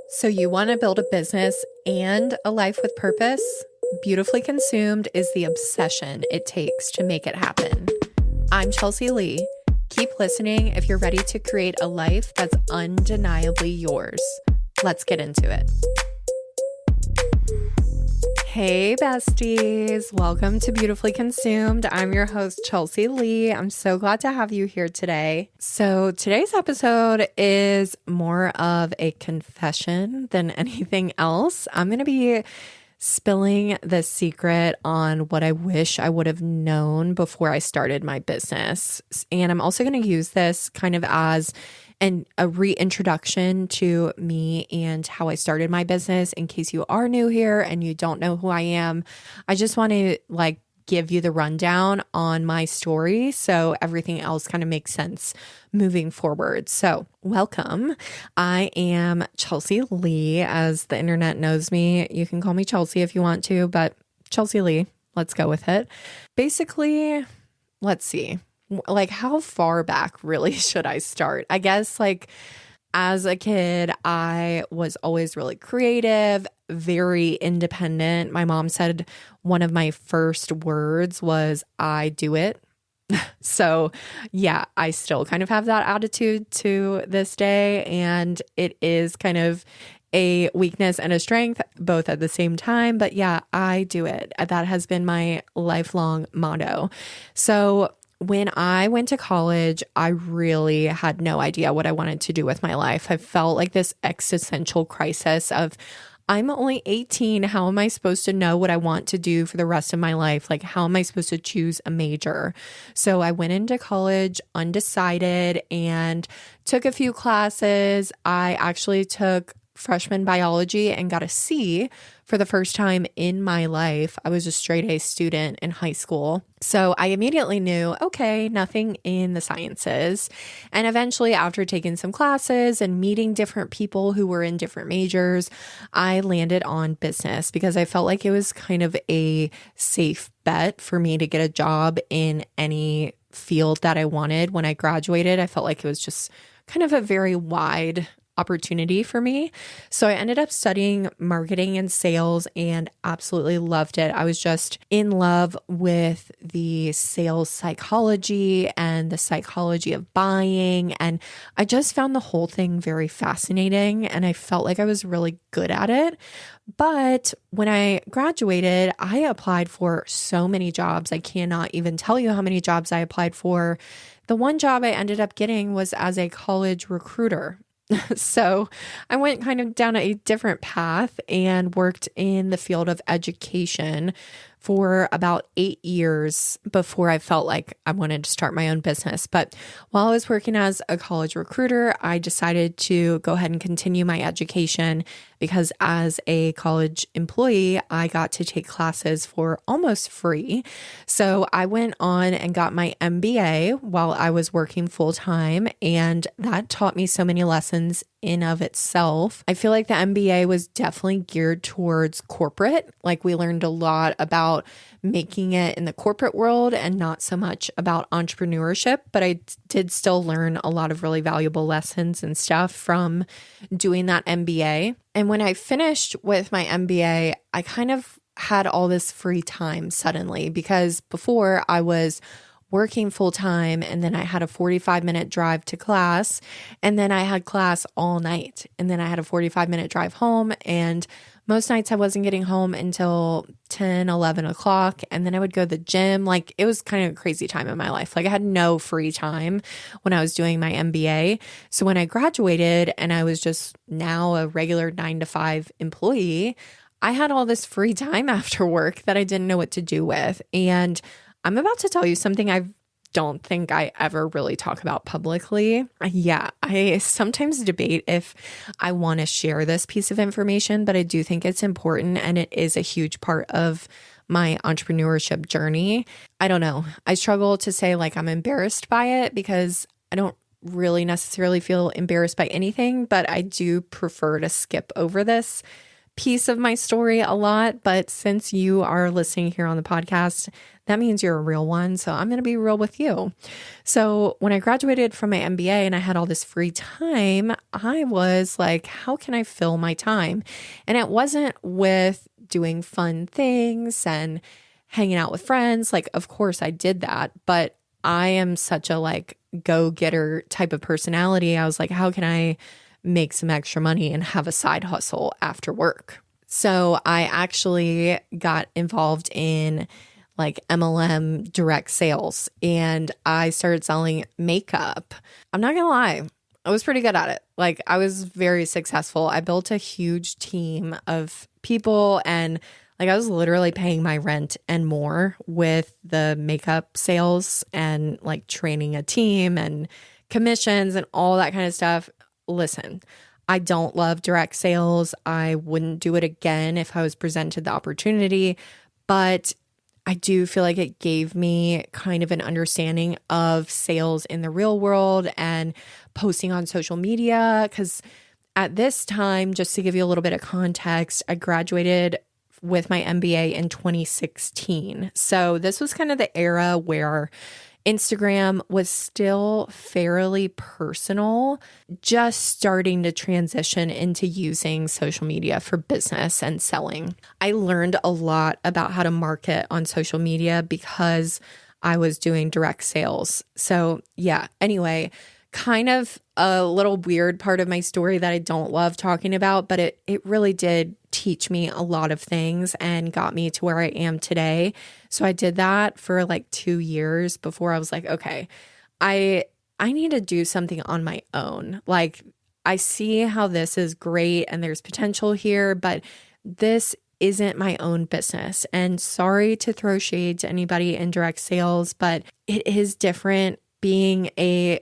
So, you want to build a business and a life with purpose? Beautifully Consumed is the obsession it takes to make it happen. I'm Chelsea Leigh. Keep listening if you're ready to create a life that's undeniably yours. Let's get into it. Hey, besties. Welcome to Beautifully Consumed. I'm your host, Chelsea Leigh. I'm so glad to have you here today. So today's episode is more of a confession than anything else. I'm going to be spilling the secret on what I wish I would have known before I started my business. And I'm also going to use this kind of as a reintroduction to me and how I started my business. In case you are new here and you don't know who I am, I just want to give you the rundown on my story so everything else kind of makes sense moving forward. So welcome. I am Chelsea Leigh, as the internet knows me. You can call me Chelsea if you want to, but Chelsea Leigh, let's go with it. Basically, let's see. How far back really should I start? I guess as a kid, I was always really creative, very independent. My mom said one of my first words was, I do it. So yeah, I still kind of have that attitude to this day. And it is kind of a weakness and a strength both at the same time. But yeah, I do it. That has been my lifelong motto. So when I went to college, I really had no idea what I wanted to do with my life. I felt like this existential crisis of, I'm only 18. How am I supposed to know what I want to do for the rest of my life? How am I supposed to choose a major? So I went into college undecided and took a few classes. I actually took freshman biology and got a C for the first time in my life. I was a straight A student in high school. So I immediately knew, okay, nothing in the sciences. And eventually, after taking some classes and meeting different people who were in different majors, I landed on business because I felt like it was kind of a safe bet for me to get a job in any field that I wanted. When I graduated, I felt like it was just kind of a very wide opportunity for me. So I ended up studying marketing and sales and absolutely loved it. I was just in love with the sales psychology and the psychology of buying. And I just found the whole thing very fascinating. And I felt like I was really good at it. But when I graduated, I applied for so many jobs. I cannot even tell you how many jobs I applied for. The one job I ended up getting was as a college recruiter. So I went kind of down a different path and worked in the field of education for about 8 years before I felt like I wanted to start my own business. But while I was working as a college recruiter, I decided to go ahead and continue my education because as a college employee, I got to take classes for almost free. So I went on and got my MBA while I was working full time, and that taught me so many lessons in of itself. I feel like the MBA was definitely geared towards corporate. We learned a lot about making it in the corporate world and not so much about entrepreneurship, but I did still learn a lot of really valuable lessons and stuff from doing that MBA. And when I finished with my MBA, I kind of had all this free time suddenly because before I was working full time and then I had a 45-minute drive to class and then I had class all night and then I had a 45-minute drive home, and most nights I wasn't getting home until 10, 11 o'clock, and then I would go to the gym. It was kind of a crazy time in my life. I had no free time when I was doing my MBA. So when I graduated and I was just now a regular 9 to 5 employee, I had all this free time after work that I didn't know what to do with. And I'm about to tell you something I don't think I ever really talk about publicly. Yeah, I sometimes debate if I want to share this piece of information, but I do think it's important and it is a huge part of my entrepreneurship journey. I don't know. I struggle to say I'm embarrassed by it because I don't really necessarily feel embarrassed by anything, but I do prefer to skip over this piece of my story a lot, but since you are listening here on the podcast, that means you're a real one. So I'm going to be real with you. So when I graduated from my MBA and I had all this free time, I was like, how can I fill my time? And it wasn't with doing fun things and hanging out with friends. Like, of course I did that, but I am such a like go-getter type of personality. I was like, how can I make some extra money and have a side hustle after work? So I actually got involved in like MLM direct sales, and I started selling makeup. I'm not gonna lie, I was pretty good at it. Like, I was very successful. I built a huge team of people, and like I was literally paying my rent and more with the makeup sales and like training a team and commissions and all that kind of stuff. Listen, I don't love direct sales. I wouldn't do it again if I was presented the opportunity, but I do feel like it gave me kind of an understanding of sales in the real world and posting on social media. Because at this time, just to give you a little bit of context, I graduated with my MBA in 2016. So this was kind of the era where Instagram was still fairly personal, just starting to transition into using social media for business and selling. I learned a lot about how to market on social media because I was doing direct sales. So yeah, anyway, kind of a little weird part of my story that I don't love talking about, but it really did teach me a lot of things and got me to where I am today. So I did that for like 2 years before I was like, okay, I need to do something on my own. Like, I see how this is great and there's potential here, but this isn't my own business. And sorry to throw shade to anybody in direct sales, but it is different being a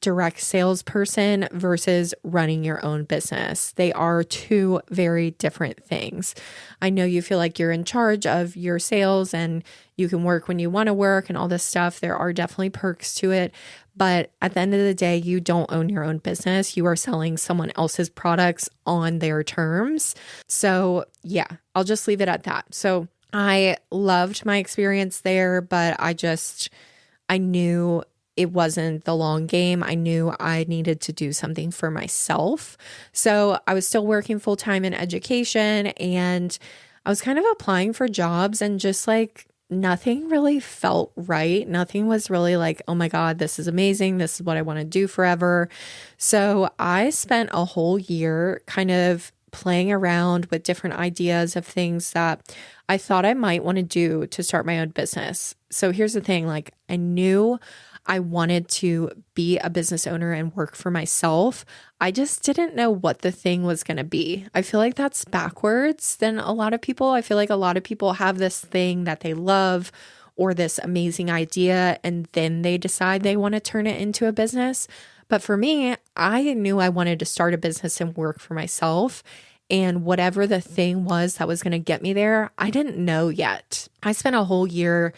direct salesperson versus running your own business. They are two very different things. I know you feel like you're in charge of your sales and you can work when you want to work and all this stuff. There are definitely perks to it. But at the end of the day, you don't own your own business. You are selling someone else's products on their terms. So yeah, I'll just leave it at that. So I loved my experience there, but I knew it wasn't the long game. I knew I needed to do something for myself. So I was still working full time in education, and I was kind of applying for jobs, and just like nothing really felt right. Nothing was really like, oh my God, this is amazing. This is what I want to do forever. So I spent a whole year kind of playing around with different ideas of things that I thought I might want to do to start my own business. So here's the thing, like, I knew I wanted to be a business owner and work for myself. I just didn't know what the thing was going to be. I feel like that's backwards than a lot of people. I feel like a lot of people have this thing that they love or this amazing idea, and then they decide they want to turn it into a business. But for me, I knew I wanted to start a business and work for myself. And whatever the thing was that was going to get me there, I didn't know yet. I spent a whole year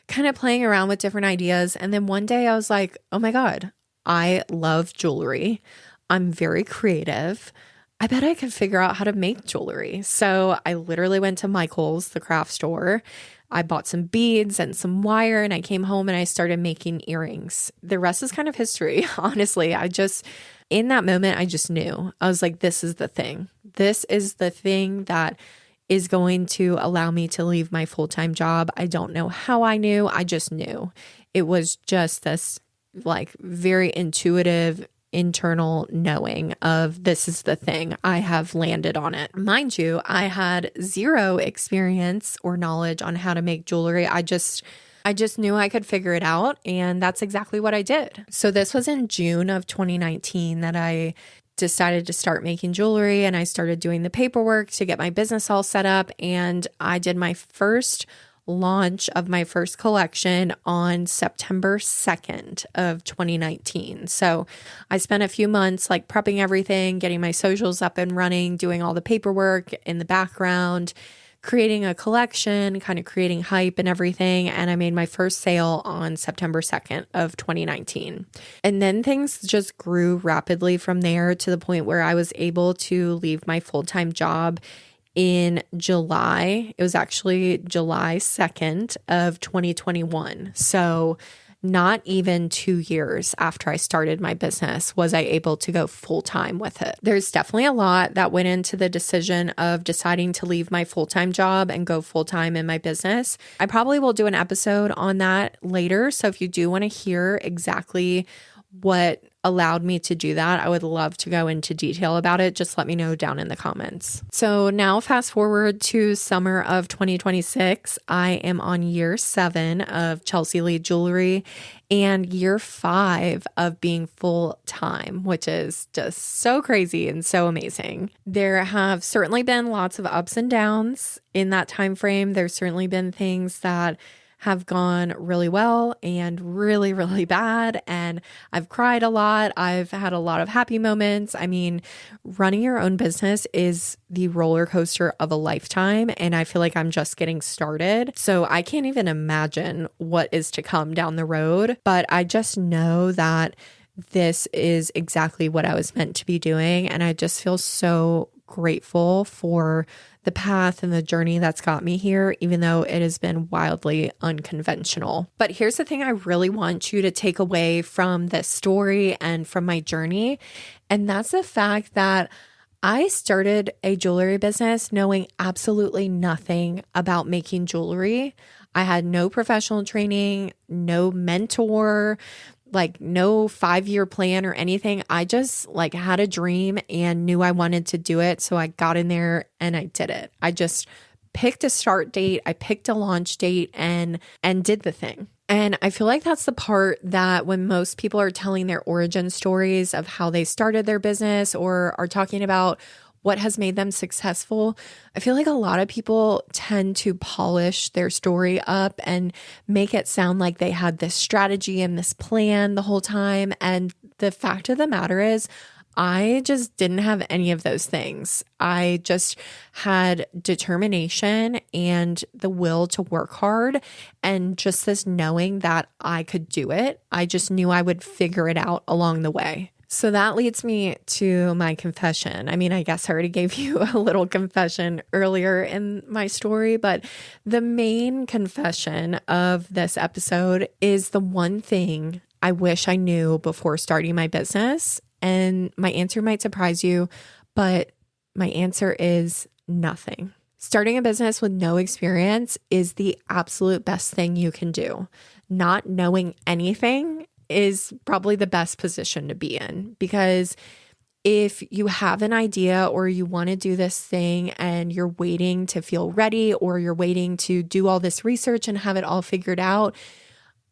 kind of playing around with different ideas. And then one day I was like, oh my God, I love jewelry. I'm very creative. I bet I could figure out how to make jewelry. So I literally went to Michael's, the craft store. I bought some beads and some wire, and I came home and I started making earrings. The rest is kind of history, honestly. In that moment, I just knew. I was like, this is the thing. This is the thing that is going to allow me to leave my full-time job. I don't know how I knew. I just knew. It was just this like very intuitive internal knowing of this is the thing. I have landed on it. Mind you, I had zero experience or knowledge on how to make jewelry. I just knew I could figure it out, and that's exactly what I did. So this was in June of 2019 that I decided to start making jewelry, and I started doing the paperwork to get my business all set up, and I did my first launch of my first collection on September 2nd of 2019. So I spent a few months like prepping everything, getting my socials up and running, doing all the paperwork in the background, creating a collection, kind of creating hype and everything. And I made my first sale on September 2nd of 2019. And then things just grew rapidly from there to the point where I was able to leave my full-time job in July. It was actually July 2nd of 2021. So not even 2 years after I started my business was I able to go full time with it. There's definitely a lot that went into the decision of deciding to leave my full-time job and go full-time in my business. I probably will do an episode on that later. So if you do want to hear exactly what allowed me to do that, I would love to go into detail about it. Just let me know down in the comments. So now fast forward to summer of 2026. I am on year 7 of Chelsea Leigh Jewelry and year 5 of being full time, which is just so crazy and so amazing. There have certainly been lots of ups and downs in that time frame. There's certainly been things that have gone really well and really, really bad. And I've cried a lot. I've had a lot of happy moments. I mean, running your own business is the roller coaster of a lifetime. And I feel like I'm just getting started. So I can't even imagine what is to come down the road. But I just know that this is exactly what I was meant to be doing. And I just feel so grateful for the path and the journey that's got me here, even though it has been wildly unconventional. But here's the thing I really want you to take away from this story and from my journey. And that's the fact that I started a jewelry business knowing absolutely nothing about making jewelry. I had no professional training, no mentor, like no 5-year plan or anything. I just had a dream and knew I wanted to do it. So I got in there and I did it. I just picked a start date. I picked a launch date and did the thing. And I feel like that's the part that when most people are telling their origin stories of how they started their business or are talking about what has made them successful, I feel like a lot of people tend to polish their story up and make it sound like they had this strategy and this plan the whole time. And the fact of the matter is, I just didn't have any of those things. I just had determination and the will to work hard and just this knowing that I could do it. I just knew I would figure it out along the way. So that leads me to my confession. I mean, I guess I already gave you a little confession earlier in my story, but the main confession of this episode is the one thing I wish I knew before starting my business. And my answer might surprise you, but my answer is nothing. Starting a business with no experience is the absolute best thing you can do. Not knowing anything is probably the best position to be in, because if you have an idea or you want to do this thing and you're waiting to feel ready or you're waiting to do all this research and have it all figured out,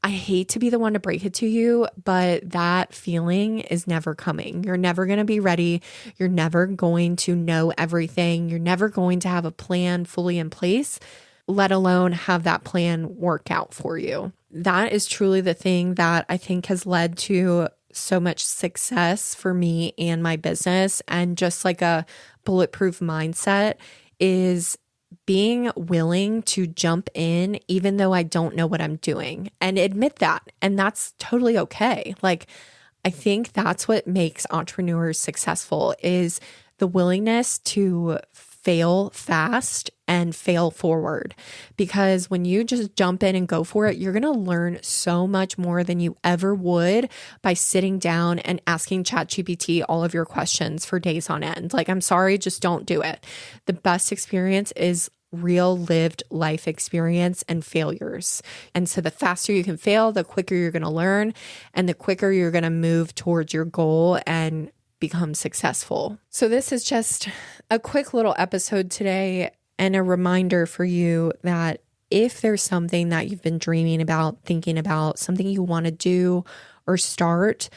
I hate to be the one to break it to you, but that feeling is never coming. You're never going to be ready. You're never going to know everything. You're never going to have a plan fully in place, let alone have that plan work out for you. That is truly the thing that I think has led to so much success for me and my business, and just like a bulletproof mindset is being willing to jump in even though I don't know what I'm doing and admit that. And that's totally okay. I think that's what makes entrepreneurs successful is the willingness to fail fast and fail forward. Because when you just jump in and go for it, you're going to learn so much more than you ever would by sitting down and asking ChatGPT all of your questions for days on end. I'm sorry, just don't do it. The best experience is real lived life experience and failures. And so the faster you can fail, the quicker you're going to learn and the quicker you're going to move towards your goal and become successful. So this is just a quick little episode today and a reminder for you that if there's something that you've been dreaming about, thinking about, something you want to do or start,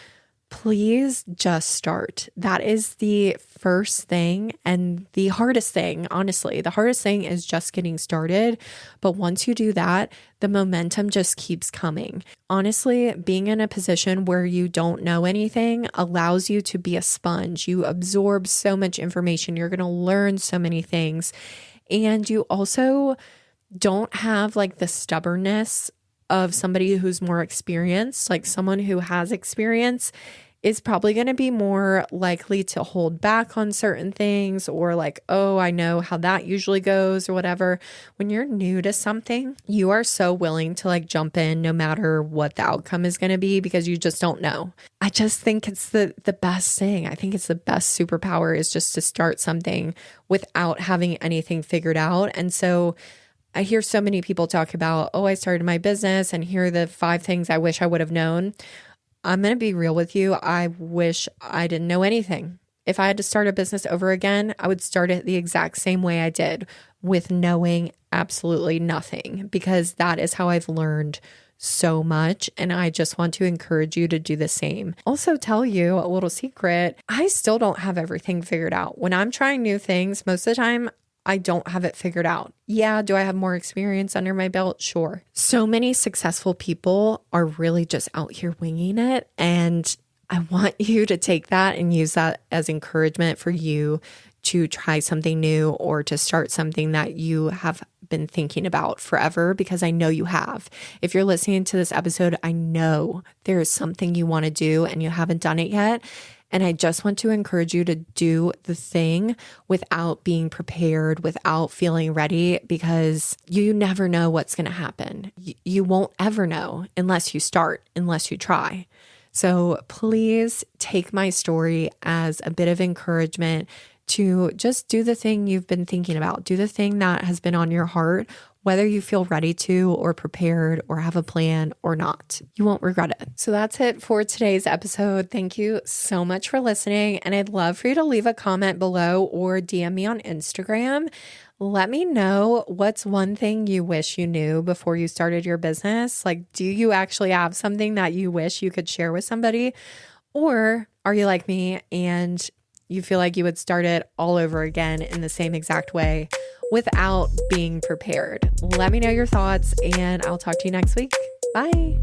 please just start. That is the first thing and the hardest thing, honestly. The hardest thing is just getting started. But once you do that, the momentum just keeps coming. Honestly, being in a position where you don't know anything allows you to be a sponge. You absorb so much information. You're going to learn so many things. And you also don't have the stubbornness of somebody who's more experienced. Someone who has experience is probably going to be more likely to hold back on certain things, or like, oh, I know how that usually goes or whatever. When you're new to something, you are so willing to like jump in no matter what the outcome is going to be, because you just don't know. I just think it's the best thing. I think it's the best superpower, is just to start something without having anything figured out. And so I hear so many people talk about, oh, I started my business and here are the 5 things I wish I would have known. I'm going to be real with you. I wish I didn't know anything. If I had to start a business over again, I would start it the exact same way I did, with knowing absolutely nothing, because that is how I've learned so much. And I just want to encourage you to do the same. Also tell you a little secret. I still don't have everything figured out. When I'm trying new things, most of the time, I don't have it figured out. Yeah, do I have more experience under my belt? Sure. So many successful people are really just out here winging it. And I want you to take that and use that as encouragement for you to try something new, or to start something that you have been thinking about forever, because I know you have. If you're listening to this episode, I know there is something you want to do and you haven't done it yet. And I just want to encourage you to do the thing without being prepared, without feeling ready, because you never know what's going to happen. You won't ever know unless you start, unless you try. So please take my story as a bit of encouragement to just do the thing you've been thinking about. Do the thing that has been on your heart, whether you feel ready to, or prepared, or have a plan or not. You won't regret it. So that's it for today's episode. Thank you so much for listening. And I'd love for you to leave a comment below or DM me on Instagram. Let me know what's one thing you wish you knew before you started your business. Like, do you actually have something that you wish you could share with somebody? Or are you like me and you feel like you would start it all over again in the same exact way without being prepared? Let me know your thoughts, and I'll talk to you next week. Bye.